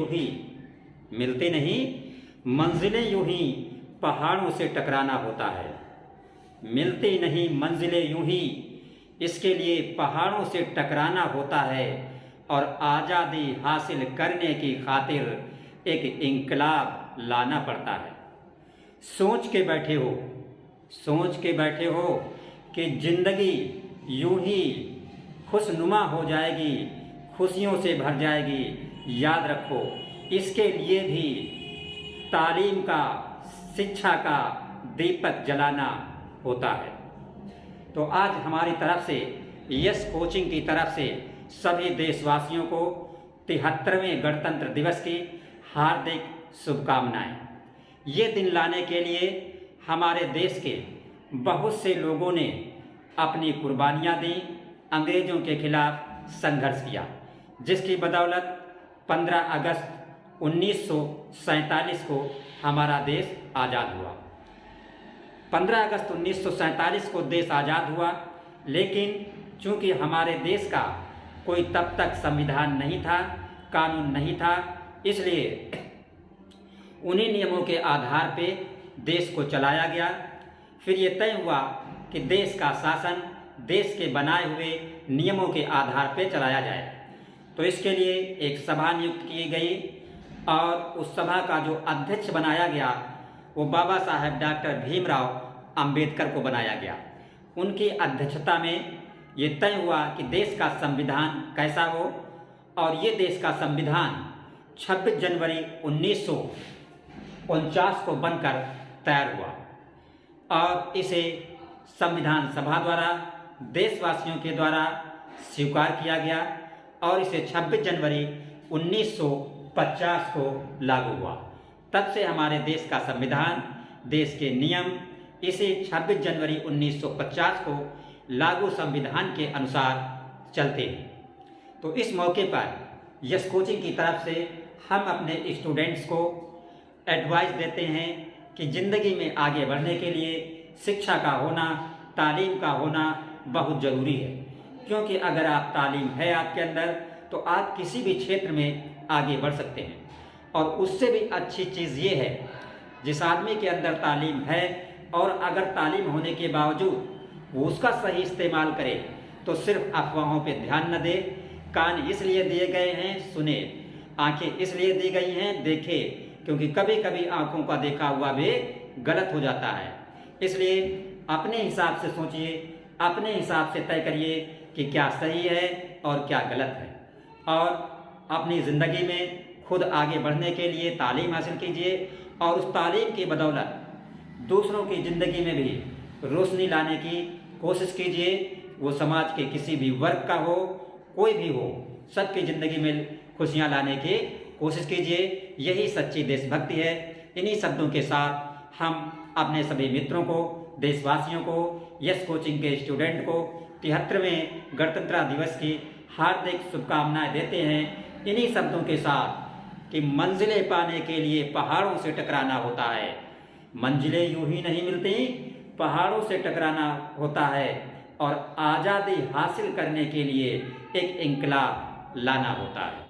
ही मिलती नहीं, मंजिलें यूं ही पहाड़ों से टकराना होता है। मिलती नहीं मंजिलें यूं ही, इसके लिए पहाड़ों से टकराना होता है, और आज़ादी हासिल करने की खातिर एक इंकलाब लाना पड़ता है। सोच के बैठे हो कि ज़िंदगी यूं ही खुशनुमा हो जाएगी, खुशियों से भर जाएगी। याद रखो, इसके लिए भी तालीम का, शिक्षा का दीपक जलाना होता है। तो आज हमारी तरफ से, यस कोचिंग की तरफ से सभी देशवासियों को 73वें गणतंत्र दिवस की हार्दिक शुभकामनाएं। ये दिन लाने के लिए हमारे देश के बहुत से लोगों ने अपनी कुर्बानियां दी, अंग्रेजों के खिलाफ संघर्ष किया, जिसकी बदौलत 15 अगस्त 1947 को हमारा देश आज़ाद हुआ। 15 अगस्त 1947 को देश आज़ाद हुआ, लेकिन चूंकि हमारे देश का कोई तब तक संविधान नहीं था, कानून नहीं था, इसलिए उन्हीं नियमों के आधार पे देश को चलाया गया। फिर ये तय हुआ कि देश का शासन देश के बनाए हुए नियमों के आधार पे चलाया जाए। तो इसके लिए एक सभा नियुक्त की गई, और उस सभा का जो अध्यक्ष बनाया गया वो बाबा साहेब डॉक्टर भीमराव अंबेडकर को बनाया गया। उनकी अध्यक्षता में ये तय हुआ कि देश का संविधान कैसा हो, और ये देश का संविधान 26 जनवरी 1949 को बनकर तैयार हुआ, और इसे संविधान सभा द्वारा, देशवासियों के द्वारा स्वीकार किया गया, और इसे 26 जनवरी 1950 को लागू हुआ। तब से हमारे देश का संविधान, देश के नियम इसे 26 जनवरी 1950 को लागू संविधान के अनुसार चलते हैं। तो इस मौके पर यस कोचिंग की तरफ से हम अपने स्टूडेंट्स को एडवाइस देते हैं कि ज़िंदगी में आगे बढ़ने के लिए शिक्षा का होना, तालीम का होना बहुत ज़रूरी है। क्योंकि अगर आप तालीम है आपके अंदर, तो आप किसी भी क्षेत्र में आगे बढ़ सकते हैं। और उससे भी अच्छी चीज़ ये है, जिस आदमी के अंदर तालीम है और अगर तालीम होने के बावजूद वो उसका सही इस्तेमाल करे, तो सिर्फ अफवाहों पे ध्यान न दे। कान इसलिए दिए गए हैं सुने, आंखें इसलिए दी गई हैं देखे, क्योंकि कभी कभी आंखों का देखा हुआ भी गलत हो जाता है। इसलिए अपने हिसाब से सोचिए, अपने हिसाब से तय करिए कि क्या सही है और क्या गलत है, और अपनी ज़िंदगी में खुद आगे बढ़ने के लिए तालीम हासिल कीजिए, और उस तालीम की बदौलत दूसरों की ज़िंदगी में भी रोशनी लाने की कोशिश कीजिए। वो समाज के किसी भी वर्ग का हो, कोई भी हो, सबकी ज़िंदगी में खुशियाँ लाने की कोशिश कीजिए। यही सच्ची देशभक्ति है। इन्हीं शब्दों के साथ हम अपने सभी मित्रों को, देशवासियों को, यस कोचिंग के स्टूडेंट को 73वें गणतंत्र दिवस की हार्दिक शुभकामनाएं देते हैं। इन्हीं शब्दों के साथ कि मंजिलें पाने के लिए पहाड़ों से टकराना होता है। मंजिलें यूं ही नहीं मिलती, पहाड़ों से टकराना होता है, और आज़ादी हासिल करने के लिए एक इंकलाब लाना होता है।